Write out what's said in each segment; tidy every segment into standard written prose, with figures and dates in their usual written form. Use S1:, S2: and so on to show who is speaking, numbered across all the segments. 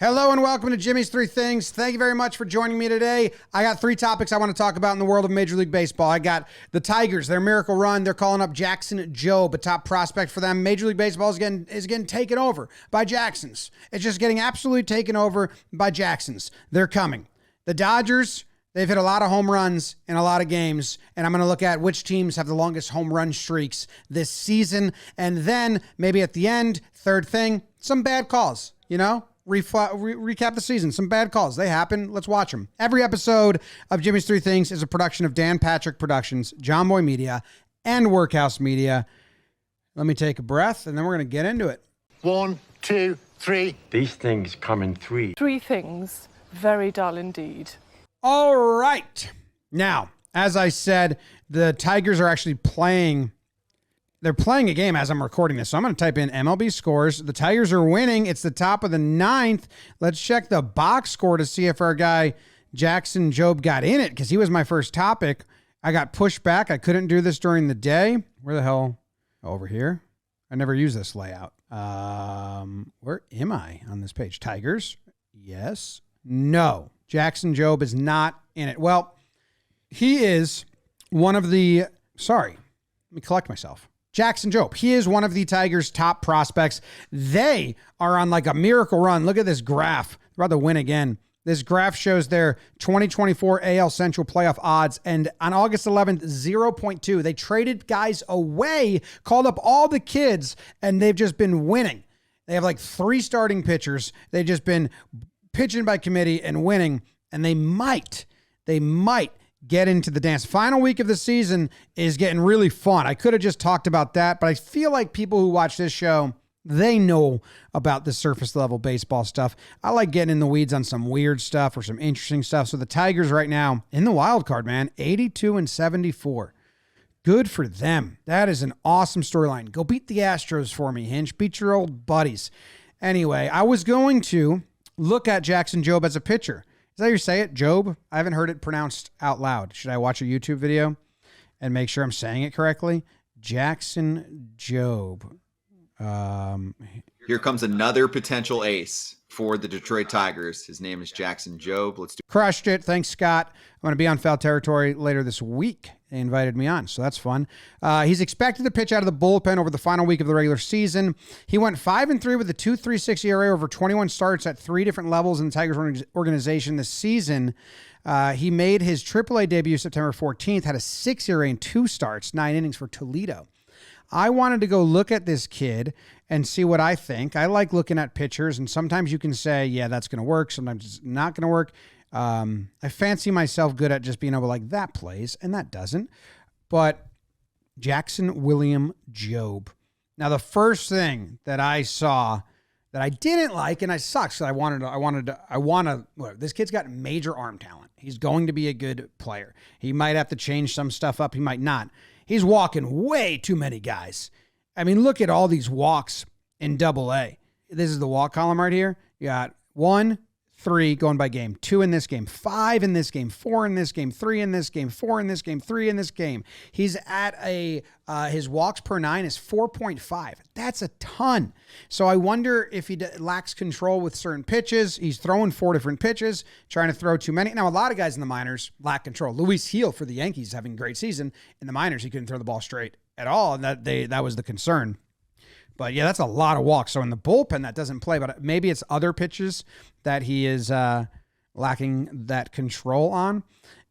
S1: Hello and welcome to Jimmy's Three Things. Thank you very much for joining me today. I got three topics I want to talk about in the world of Major League Baseball. I got the Tigers, their miracle run. They're calling up Jackson Jobe, a top prospect for them. Major League Baseball is getting taken over by Jacksons. It's just getting absolutely taken over by Jacksons. They're coming. The Dodgers, they've hit a lot of home runs in a lot of games, and I'm going to look at which teams have the longest home run streaks this season. And then maybe at the end, third thing, some bad calls, recap the season. Some bad calls. They happen. Let's watch them. Every episode of Jimmy's Three Things is a production of Dan Patrick Productions, Jomboy Media, and Workhouse Media. Let me take a breath, and then we're going to get into it.
S2: 1, 2, 3.
S3: These things come in three.
S4: Three things. Very dull indeed.
S1: All right. Now, as I said, the Tigers are actually playing. They're playing a game as I'm recording this. So I'm going to type in MLB scores. The Tigers are winning. It's the top of the ninth. Let's check the box score to see if our guy Jackson Jobe got in it, because he was my first topic. I got pushed back. I couldn't do this during the day. Where the hell? Over here. I never use this layout. Where am I on this page? Tigers. Yes. No. Jackson Jobe is not in it. Well, he is one of the... Sorry. Let me collect myself. Jackson Jobe. He is one of the Tigers' top prospects. They are on like a miracle run. Look at this graph. They're about to win again. This graph shows their 2024 AL Central playoff odds. And on August 11th, 0.2. They traded guys away, called up all the kids, and they've just been winning. They have like 3 starting pitchers. They've just been pitching by committee and winning. And they might get into the dance. Final week of the season is getting really fun. I could have just talked about that, but I feel like people who watch this show, they know about the surface level baseball stuff. I like getting in the weeds on some weird stuff or some interesting stuff. So the Tigers right now in the wild card, man, 82-74. Good for them. That is an awesome storyline. Go beat the Astros for me, Hinch. Beat your old buddies. Anyway, I was going to look at Jackson Jobe as a pitcher. Is that how you say it? Jobe? I haven't heard it pronounced out loud. Should I watch a YouTube video and make sure I'm saying it correctly? Jackson Jobe.
S5: Here comes another potential ace for the Detroit Tigers. His name is Jackson Jobe. Let's do.
S1: Crushed it. Thanks, Scott. I'm going to be on Foul Territory later this week. They invited me on, so that's fun. He's expected to pitch out of the bullpen over the final week of the regular season. He went 5-3 with a 2.36 ERA over 21 starts at 3 different levels in the Tigers organization this season. He made his AAA debut September 14th, had a 6 ERA in 2 starts, 9 innings for Toledo. I wanted to go look at this kid and see what I think. I like looking at pitchers, and sometimes you can say, yeah, that's going to work. Sometimes it's not going to work. I fancy myself good at just being able to like, that plays, and that doesn't. But Jackson William Jobe. Now, the first thing that I saw that I didn't like, and I sucks, this kid's got major arm talent. He's going to be a good player. He might have to change some stuff up. He might not. He's walking way too many guys. I mean, look at all these walks in Double-A. This is the walk column right here. You got 1, 3 going by game, 2 in this game, 5 in this game, 4 in this game, 3 in this game, 4 in this game, 3 in this game. He's at his walks per 9 is 4.5. That's a ton. So I wonder if he lacks control with certain pitches. He's throwing 4 different pitches, trying to throw too many. Now, a lot of guys in the minors lack control. Luis Heel for the Yankees having a great season. In the minors, he couldn't throw the ball straight at all, and that was the concern. But yeah, that's a lot of walks. So in the bullpen, that doesn't play, but maybe it's other pitches that he is lacking that control on.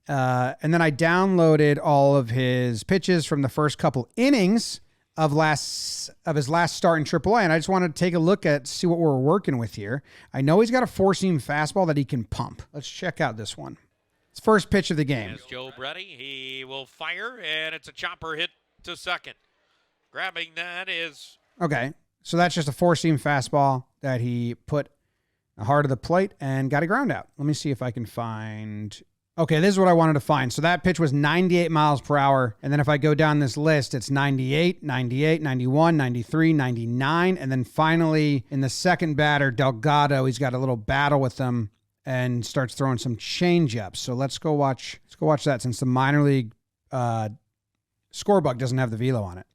S1: And then I downloaded all of his pitches from the first couple innings of his last start in AAA, and I just wanted to take a look at, see what we're working with here. I know he's got a 4-seam fastball that he can pump. Let's check out this one. It's first pitch of the game.
S6: Is Jobe ready? He will fire, and it's a chopper hit to second. Grabbing that is...
S1: Okay, so that's just a 4-seam fastball that he put hard of the plate and got a ground out. Let me see if I can find... Okay, this is what I wanted to find. So that pitch was 98 miles per hour. And then if I go down this list, it's 98, 98, 91, 93, 99. And then finally, in the second batter, Delgado, he's got a little battle with them and starts throwing some changeups. So let's go watch that, since the minor league scorebook doesn't have the velo on it.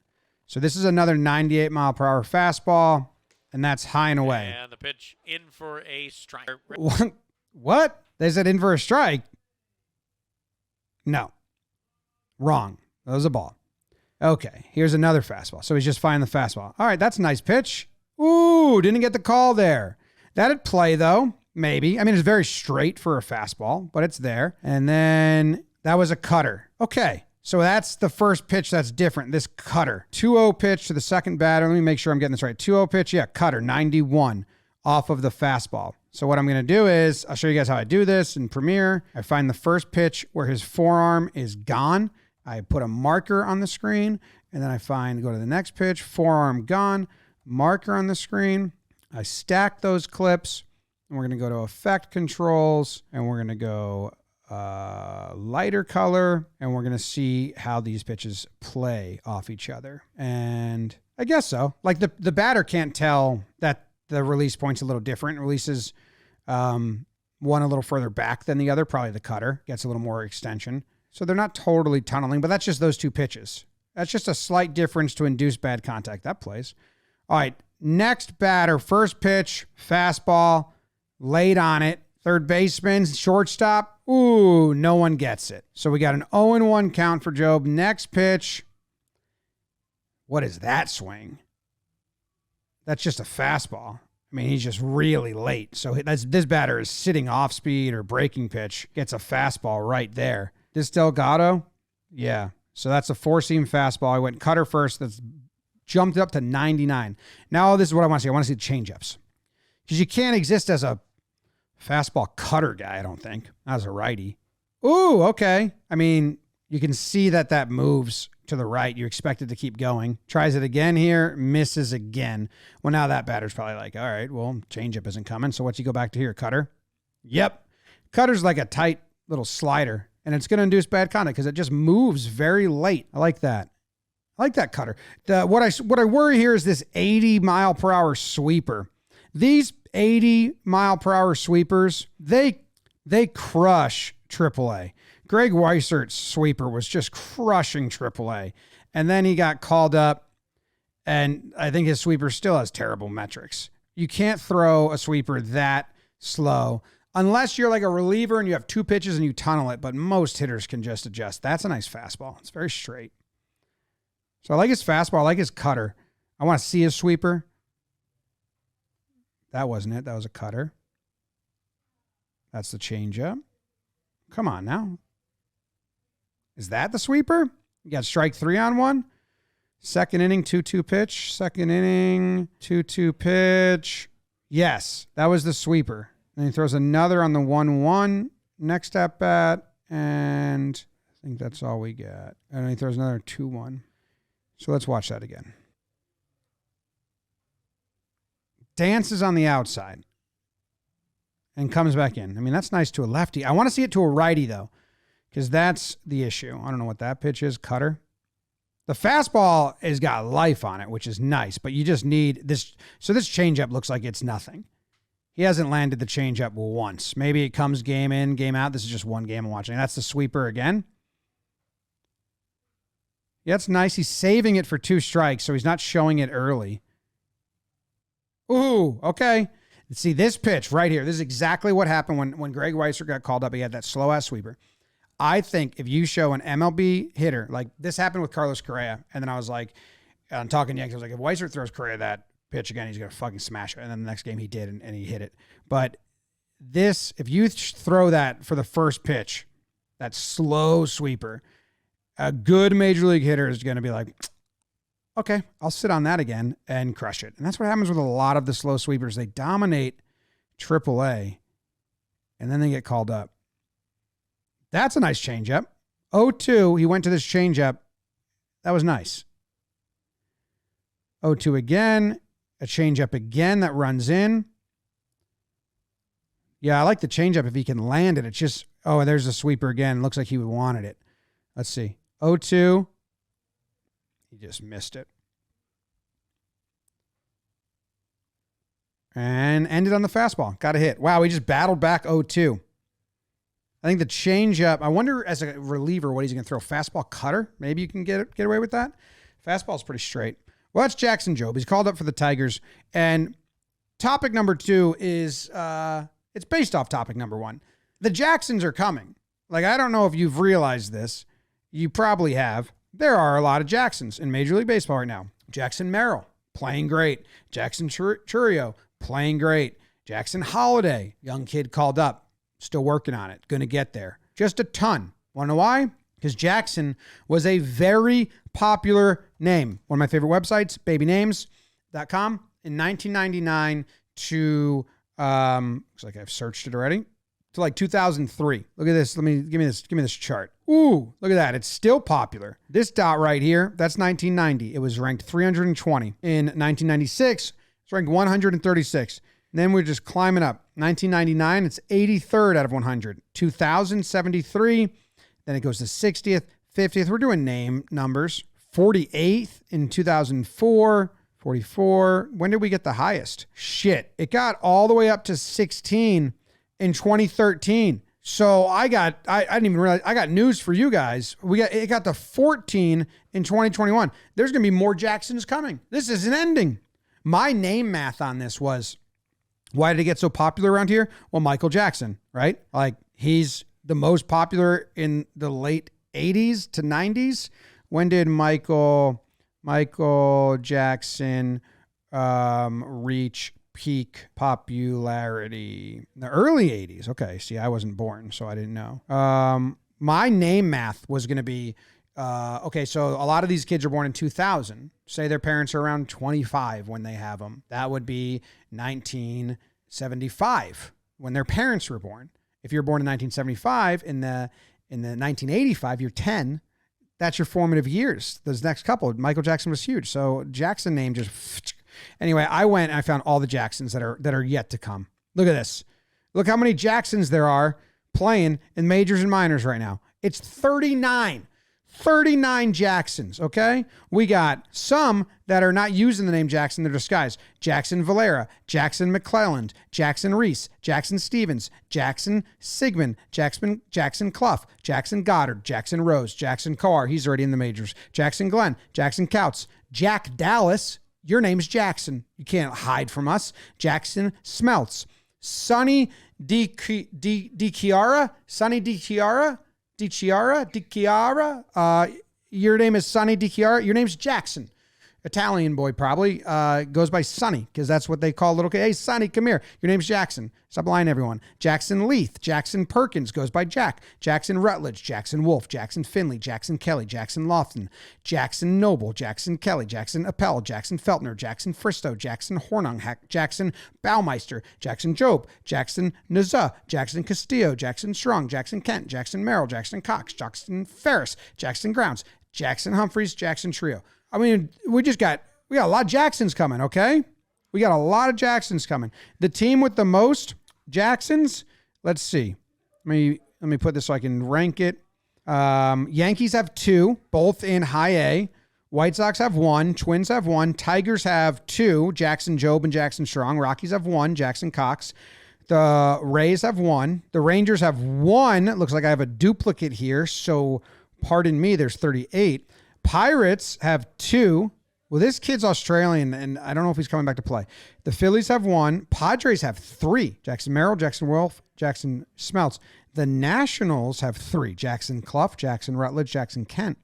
S1: So this is another 98 mile per hour fastball. and that's high and away.
S6: And the pitch in for a strike.
S1: What? They said in for a strike? No. Wrong. That was a ball. Okay, here's another fastball. So he's just finding the fastball. All right, that's a nice pitch. Ooh, didn't get the call there. That'd play, though. Maybe. I mean, it's very straight for a fastball, but it's there. And then that was a cutter. Okay, so that's the first pitch that's different, this cutter. 2-0 pitch to the second batter. Let me make sure I'm getting this right. 2-0 pitch, yeah, cutter, 91 off of the fastball. So what I'm going to do is, I'll show you guys how I do this in Premiere. I find the first pitch where his forearm is gone. I put a marker on the screen, and then I go to the next pitch, forearm gone, marker on the screen. I stack those clips, and we're going to go to effect controls, and we're going to go lighter color, and we're going to see how these pitches play off each other. And I guess so. Like the batter can't tell that the release point's a little different. Releases one a little further back than the other. Probably the cutter gets a little more extension. So they're not totally tunneling, but that's just those two pitches. That's just a slight difference to induce bad contact. That plays. All right, next batter, first pitch, fastball, late on it. Third baseman, shortstop. Ooh, no one gets it. So we got an 0-1 count for Job. Next pitch. What is that swing? That's just a fastball. I mean, he's just really late. So this batter is sitting off speed or breaking pitch. Gets a fastball right there. This Delgado? Yeah. So that's a four-seam fastball. I went cutter first. That's jumped up to 99. Now this is what I want to see. I want to see the changeups. Because you can't exist as a fastball cutter guy, I don't think. Not as a righty. Ooh, okay. I mean, you can see that moves to the right. You expect it to keep going. Tries it again here. Misses again. Well, now that batter's probably like, all right, well, changeup isn't coming. So what's he go back to here? Cutter? Yep. Cutter's like a tight little slider. And it's going to induce bad contact because it just moves very late. I like that. I like that cutter. What I worry here is this 80-mile-per-hour sweeper. These 80-mile-per-hour sweepers, they crush AAA. Greg Weisert's sweeper was just crushing AAA. And then he got called up, and I think his sweeper still has terrible metrics. You can't throw a sweeper that slow unless you're like a reliever and you have two pitches and you tunnel it, but most hitters can just adjust. That's a nice fastball. It's very straight. So I like his fastball. I like his cutter. I want to see his sweeper. That wasn't it. That was a cutter. That's the changeup. Come on now. Is that the sweeper? You got strike 3 on one. Second inning, 2-2 pitch. Second inning, 2-2 pitch. Yes, that was the sweeper. Then he throws another on the 1-1 next at bat, and I think that's all we got. And then he throws another 2-1. So let's watch that again. Dances on the outside and comes back in. I mean, that's nice to a lefty. I want to see it to a righty, though, because that's the issue. I don't know what that pitch is. Cutter. The fastball has got life on it, which is nice, but you just need this. So this changeup looks like it's nothing. He hasn't landed the changeup once. Maybe it comes game in, game out. This is just one game I'm watching. That's the sweeper again. Yeah, it's nice. He's saving it for 2 strikes, so he's not showing it early. Ooh, okay. See, this pitch right here, this is exactly what happened when Greg Weissert got called up. He had that slow-ass sweeper. I think if you show an MLB hitter, like this happened with Carlos Correa, and then I was like, on Talkin Yanks, I was like, if Weissert throws Correa that pitch again, he's going to fucking smash it. And then the next game he did, and he hit it. But this, if you throw that for the first pitch, that slow sweeper, a good major league hitter is going to be like, okay, I'll sit on that again and crush it. And that's what happens with a lot of the slow sweepers. They dominate AAA, and then they get called up. That's a nice changeup. 0-2, he went to this changeup. That was nice. 0-2 again. A changeup again that runs in. Yeah, I like the changeup if he can land it. It's just, oh, there's a sweeper again. Looks like he wanted it. Let's see. 0-2. He just missed it. And ended on the fastball. Got a hit. Wow, he just battled back 0-2. I think the changeup, I wonder as a reliever what he's going to throw. Fastball cutter? Maybe you can get away with that. Fastball's pretty straight. Well, that's Jackson Jobe. He's called up for the Tigers. And topic number 2 is, it's based off topic number 1. The Jacksons are coming. Like, I don't know if you've realized this. You probably have. There are a lot of Jacksons in Major League Baseball right now. Jackson Merrill, playing great. Jackson Churio, playing great. Jackson Holiday, young kid called up. Still working on it. Going to get there. Just a ton. Want to know why? Because Jackson was a very popular name. One of my favorite websites, babynames.com. In 1999 to, looks like I've searched it already, to like 2003. Look at this. Give me this chart. Ooh, look at that. It's still popular. This dot right here, that's 1990. It was ranked 320. In 1996, it's ranked 136. And then we're just climbing up. 1999, it's 83rd out of 100. 2000, 73. Then it goes to 60th, 50th. We're doing name numbers. 48th in 2004. 44. When did we get the highest? Shit. It got all the way up to 16 in 2013. So I didn't even realize, I got news for you guys. It got to 14 in 2021. There's going to be more Jacksons coming. This isn't ending. My name math on this was, why did it get so popular around here? Well, Michael Jackson, right? Like, he's the most popular in the late 80s to 90s. When did Michael Jackson reach peak popularity? The early 80s. Okay, see, I wasn't born, so I didn't know. My name math was going to be, okay, so a lot of these kids are born in 2000. Say their parents are around 25 when they have them. That would be 1975 when their parents were born. If you're born in 1975, in the 1985, you're 10. That's your formative years. Those next couple, Michael Jackson was huge. So Jackson name just, anyway, I went and I found all the Jacksons that are yet to come. Look at this. Look how many Jacksons there are playing in majors and minors right now. It's 39. 39 Jacksons, okay? We got some that are not using the name Jackson, they're disguised. Jackson Valera, Jackson McClelland, Jackson Reese, Jackson Stevens, Jackson Sigmund, Jackson Clough, Jackson Goddard, Jackson Rose, Jackson Carr, he's already in the majors, Jackson Glenn, Jackson Couts, Jack Dallas, your name's Jackson. You can't hide from us. Jackson Smelts, Sonny DiChiara, your name is Sonny DiChiara. Your name's Jackson. Italian boy probably goes by Sonny because that's what they call little kid. Hey, Sonny, come here. Your name's Jackson. Stop lying, everyone. Jackson Leith. Jackson Perkins goes by Jack. Jackson Rutledge. Jackson Wolf. Jackson Finley. Jackson Kelly. Jackson Lofton. Jackson Noble. Jackson Kelly. Jackson Appel. Jackson Feltner. Jackson Fristow. Jackson Hornung. Jackson Baumeister. Jackson Job. Jackson Nazza. Jackson Castillo. Jackson Strong. Jackson Kent. Jackson Merrill. Jackson Cox. Jackson Ferris. Jackson Grounds. Jackson Humphreys. Jackson Trio. I mean, we got a lot of Jacksons coming, okay? We got a lot of Jacksons coming. The team with the most Jacksons, let's see. Let me put this so I can rank it. Yankees have 2, both in high A. White Sox have 1. Twins have 1. Tigers have 2, Jackson Job and Jackson Strong. Rockies have 1, Jackson Cox. The Rays have 1. The Rangers have 1. It looks like I have a duplicate here, so pardon me, there's 38. Pirates have 2. Well, this kid's Australian, and I don't know if he's coming back to play. The Phillies have 1. Padres have 3. Jackson Merrill, Jackson Wolf, Jackson Smelts. The Nationals have 3. Jackson Clough, Jackson Rutledge, Jackson Kent.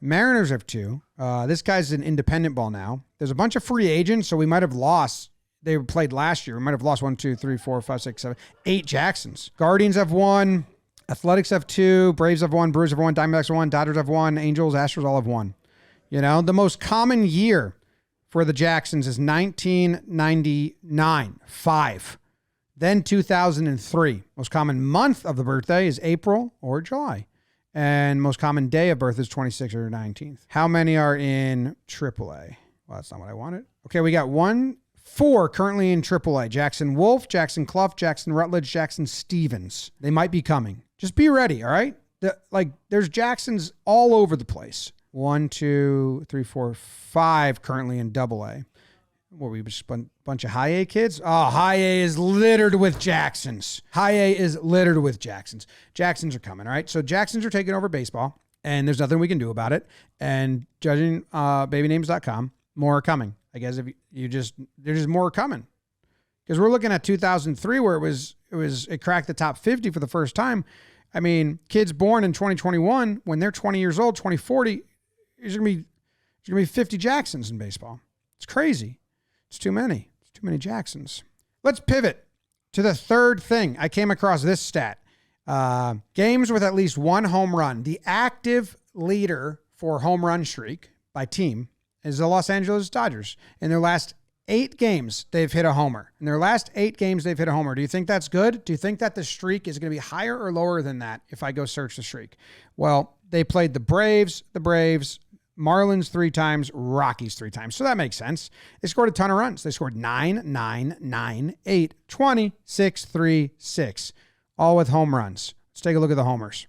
S1: Mariners have 2. This guy's an independent ball now. There's a bunch of free agents, so we might have lost. They played last year. We might have lost 1, 2, 3, 4, 5, 6, 7, 8 Jacksons. Guardians have 1. Athletics have 2, Braves have 1, Brewers have 1, Diamondbacks have 1, Dodgers have 1, Angels, Astros all have 1. You know, the most common year for the Jacksons is 1999, 5. Then 2003. Most common month of the birthday is April or July. And most common day of birth is 26th or 19th. How many are in AAA? Well, that's not what I wanted. Okay, we got 4 currently in AAA. Jackson Wolf, Jackson Clough, Jackson Rutledge, Jackson Stevens. They might be coming. Just be ready, all right? There's Jacksons all over the place. 1, 2, 3, 4, 5 currently in AA. What, we just a bunch of high A kids? Oh, high A is littered with Jacksons. High A is littered with Jacksons. Jacksons are coming, all right? So Jacksons are taking over baseball, and there's nothing we can do about it. And judging babynames.com, more are coming. I guess if there's just more coming. Because we're looking at 2003 where it cracked the top 50 for the first time. I mean, kids born in 2021, when they're 20 years old, 2040, there's going to be 50 Jacksons in baseball. It's crazy. It's too many. It's too many Jacksons. Let's pivot to the third thing. I came across this stat. Games with at least one home run. The active leader for home run streak by team is the Los Angeles Dodgers. In their last 8 games, they've hit a homer. In their last 8 games, they've hit a homer. Do you think that's good? Do you think that the streak is going to be higher or lower than that if I go search the streak? Well, they played the Braves, Marlins 3 times, Rockies 3 times. So that makes sense. They scored a ton of runs. They scored 9, 9, 9, 8, 20, 6, 3, 6. All with home runs. Let's take a look at the homers.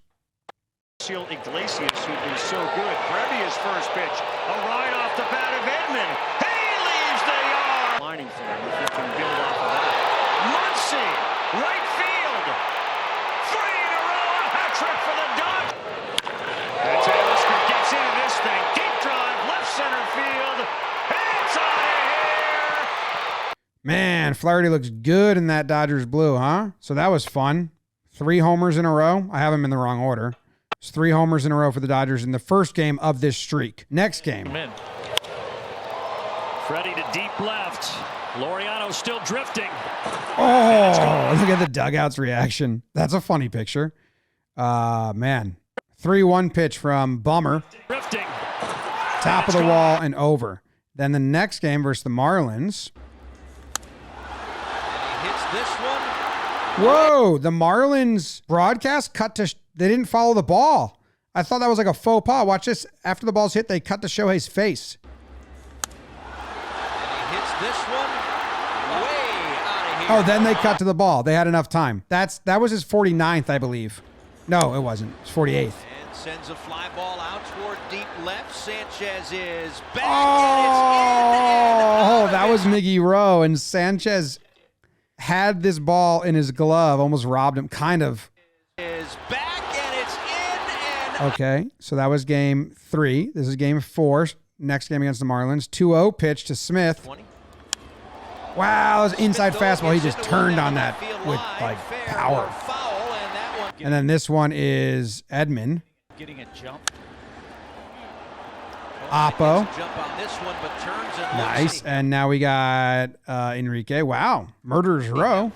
S7: Iglesias, who'd been so good. Brevia's first pitch. A ride off the bat of Edman. He leaves the yard. Lining for him if he can build off of that. Muncy, right field. 3 in a row. A hat trick for the Dodgers. And Taylor gets into this thing. Deep drive, left center field. It's out of here.
S1: Man, Flaherty looks good in that Dodgers blue, huh? So that was fun. 3 homers in a row. I have them in the wrong order. It's 3 homers in a row for the Dodgers in the first game of this streak. Next game.
S7: Freddie to deep left. Laureano still drifting.
S1: Oh, look at the dugout's reaction. That's a funny picture. Man. 3-1 pitch from Bummer.
S7: Drifting.
S1: Top of the wall and over. Then the next game versus the Marlins.
S6: He hits this one.
S1: Whoa, the Marlins broadcast they didn't follow the ball. I thought that was like a faux pas. Watch this. After the ball's hit, they cut to Shohei's face.
S6: And he hits this one way out of here.
S1: Oh, then they cut to the ball. They had enough time. That was his 49th, I believe. No, it wasn't. It's 48th.
S6: And sends a fly ball out toward deep left. Sanchez is back.
S1: Oh, that was Miggy Rowe, and Sanchez had this ball in his glove, almost robbed him, kind of.
S6: Is back and it's in and
S1: Okay, so that was game 3. This is game 4. Next game against the Marlins. 2-0 pitch to Smith.
S6: 20.
S1: Wow, it was inside fastball. He just turned on that with like power. And then this one is Edman.
S6: Getting a jump.
S1: Oppo.
S6: Jump on this one, but turns and
S1: Nice.
S6: looks.
S1: And now we got Enrique. Wow. Murderer's Row.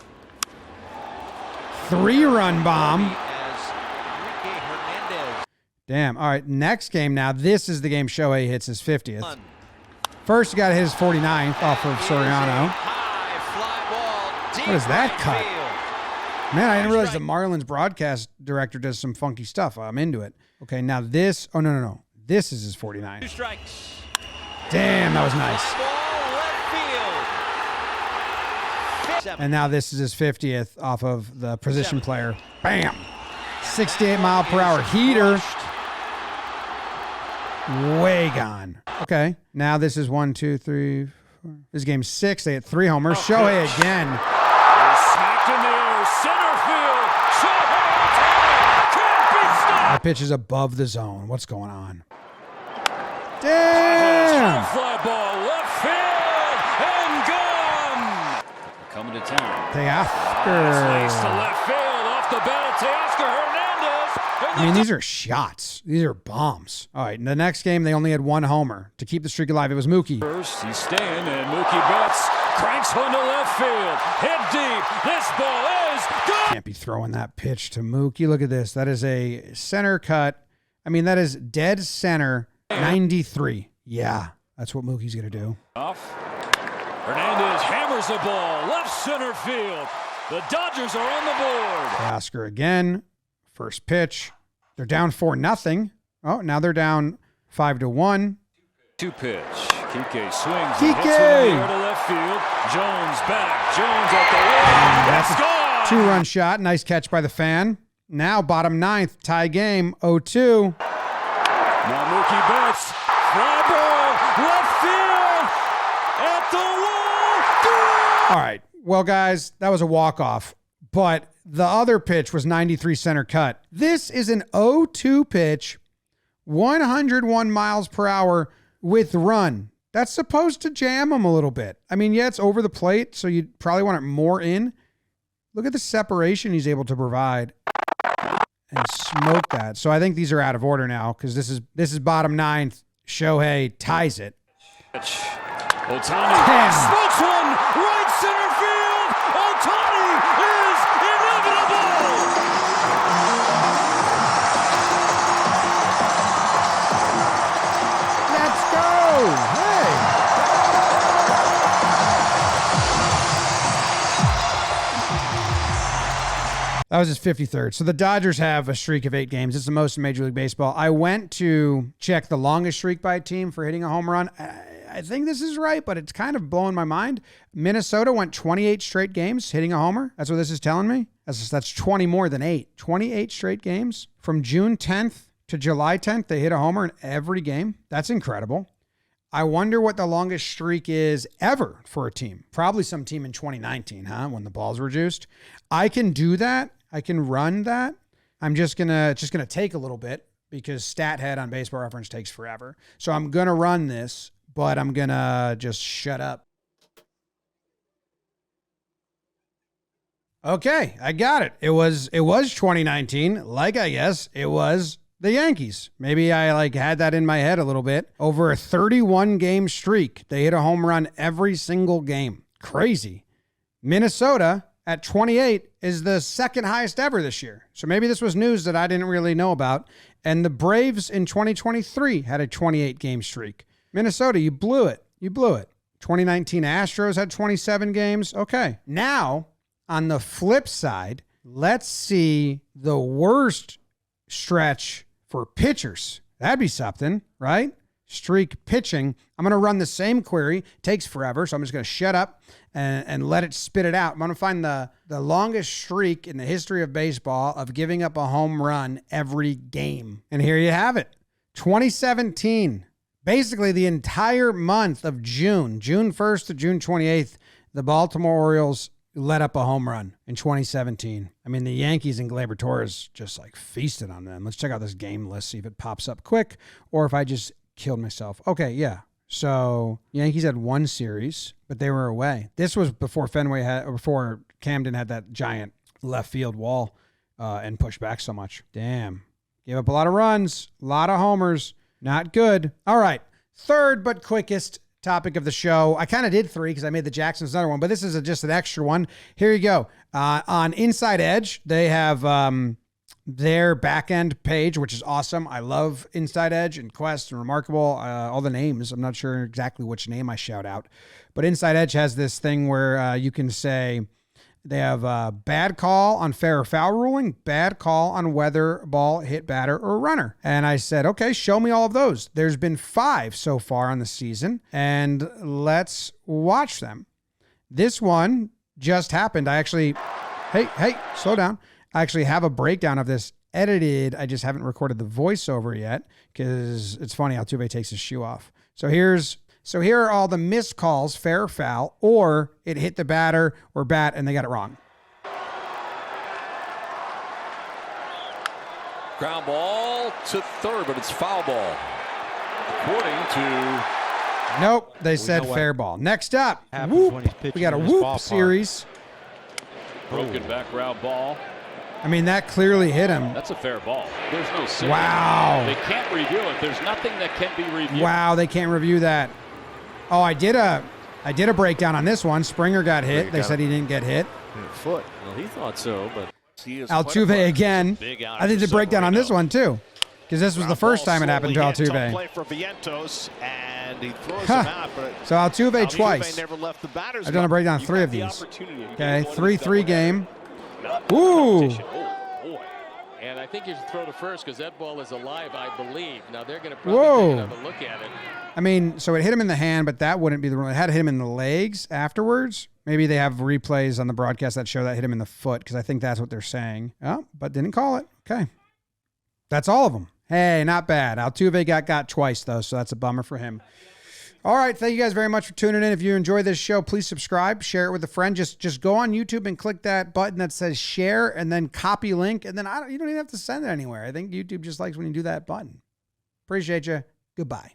S1: 3-run bomb.
S6: As Enrique Hernandez.
S1: Damn. All right. Next game now. This is the game Shohei hits his 50th. First, you got to hit his 49th off of Soriano.
S6: High fly ball. Deep
S1: What is that
S6: right
S1: cut?
S6: field.
S1: Man, I didn't realize the Marlins broadcast director does some funky stuff. I'm into it. Okay, now this. Oh, no. This is his 49.
S6: 2 strikes.
S1: Damn, that was nice.
S6: Ball left field.
S1: And now this is his 50th off of the position player. Bam. 68 mile per hour heater. Way gone. Okay, now this is 1, 2, 3, 4. This is game 6. They hit 3 homers. Shohei again.
S7: Smacked in the air, center field. Shohei can't be stopped.
S1: That pitch is above the zone. What's going on? Damn.
S7: Fly ball, left field, and gone. Coming to town. Nice to
S1: Teoscar.
S7: left field, off the bat of Teoscar Hernandez.
S1: I mean, these are shots. These are bombs. All right, in the next game, they only had 1 homer. To keep the streak alive, it was Mookie.
S7: First, he's staying, and Mookie Betts cranks one to left field. Hit deep. This ball is good.
S1: Can't be throwing that pitch to Mookie. Look at this. That is a center cut. I mean, that is dead center, 93. Yeah, that's what Mookie's going to do.
S7: Off. Hernandez hammers the ball, left center field. The Dodgers are on the board.
S1: Teoscar again. First pitch. They're down 4-0. Oh, now they're down 5-1.
S7: 2 pitch. Kike swings.
S1: Kike!
S7: And hits one in the air to left field. Jones back. Jones at the wall.
S1: That's
S7: It's gone.
S1: 2-run shot. Nice catch by the fan. Now bottom 9th. Tie game. 0-2.
S7: Now Mookie Betts. Fly ball. Left field. At the wall.
S1: All right. Well, guys, that was a walk-off. But the other pitch was 93 center cut. This is an 0-2 pitch, 101 miles per hour with run. That's supposed to jam him a little bit. I mean, yeah, it's over the plate, so you'd probably want it more in. Look at the separation he's able to provide and smoke that. So I think these are out of order now because this is bottom ninth. Shohei ties it.
S7: Ohtani smokes one right center field. Ohtani is inevitable.
S1: Let's go. Hey. That was his 53rd. So the Dodgers have a streak of 8 games. It's the most in Major League Baseball. I went to check the longest streak by a team for hitting a home run. I think this is right, but it's kind of blowing my mind. Minnesota went 28 straight games hitting a homer. That's what this is telling me. That's 20 more than 8. 28 straight games. From June 10th to July 10th, they hit a homer in every game. That's incredible. I wonder what the longest streak is ever for a team. Probably some team in 2019, when the balls were juiced. I can do that. I can run that. I'm just gonna take a little bit because StatHead on Baseball Reference takes forever. So I'm gonna run this, but I'm gonna just shut up. Okay, I got it. It was 2019. Like I guess it was the Yankees. Maybe I had that in my head a little bit. Over a 31 game streak, they hit a home run every single game. Crazy. Minnesota at 28 is the second highest ever this year. So maybe this was news that I didn't really know about. And the Braves in 2023 had a 28 game streak. Minnesota, you blew it. 2019 Astros had 27 games. Okay. Now, on the flip side, let's see the worst stretch for pitchers. That'd be something, right? Streak pitching. I'm going to run the same query. It takes forever, so I'm just going to shut up and let it spit it out. I'm going to find the longest streak in the history of baseball of giving up a home run every game. And here you have it. 2017. Basically the entire month of June 1st to June 28th, the Baltimore Orioles let up a home run in 2017. I mean, the Yankees and Gleyber Torres just feasted on them. Let's check out this game list, see if it pops up quick or if I just killed myself. Okay, yeah. So Yankees had one series, but they were away. This was before before Camden had that giant left field wall and pushed back so much. Damn. Gave up a lot of runs, a lot of homers. Not good. All right. Third but quickest topic of the show. I kind of did 3 because I made the Jacksons another one, but this is just an extra one. Here you go. On Inside Edge, they have their back end page, which is awesome. I love Inside Edge and Quest and Remarkable, all the names. I'm not sure exactly which name I shout out, but Inside Edge has this thing where you can say they have a bad call on fair or foul ruling, bad call on whether ball hit batter or runner. And I said, okay, show me all of those. There's been 5 so far on the season, and let's watch them. This one just happened. I actually, hey, slow down. I actually have a breakdown of this edited. I just haven't recorded the voiceover yet because it's funny how Altuve takes his shoe off. So here are all the missed calls, fair or foul, or it hit the batter or bat and they got it wrong.
S8: Ground ball to third, but it's foul ball. According to...
S1: Nope, they said fair ball. Next up, whoop. We got a whoop series.
S8: Broken back ground ball.
S1: I mean, that clearly hit him.
S8: That's a fair ball. There's no signal.
S1: Wow.
S8: They can't review it. There's nothing that can be reviewed.
S1: Wow, they can't review that. Oh, I did a breakdown on this one. Springer got hit. They said he didn't get hit.
S7: Foot. Well, he thought so, but
S1: Altuve again. I did the breakdown on this one too, because this was the first time it happened to Altuve.
S7: Play for Vientos, and he throws him out, but
S1: so Altuve twice.
S7: Never left the batter's
S1: I've done a breakdown on 3 of these. Okay, 3-3 game. Ooh.
S9: And I think you should throw to first because that ball is alive, I believe. Now they're going to probably take another look at it.
S1: I mean, so it hit him in the hand, but that wouldn't be the rule. It had to hit him in the legs afterwards. Maybe they have replays on the broadcast that show that hit him in the foot because I think that's what they're saying. Oh, but didn't call it. Okay. That's all of them. Hey, not bad. Altuve got twice, though, so that's a bummer for him. All right, thank you guys very much for tuning in. If you enjoy this show, please subscribe, share it with a friend. Just go on YouTube and click that button that says share and then copy link, and then you don't even have to send it anywhere. I think YouTube just likes when you do that button. Appreciate you. Goodbye.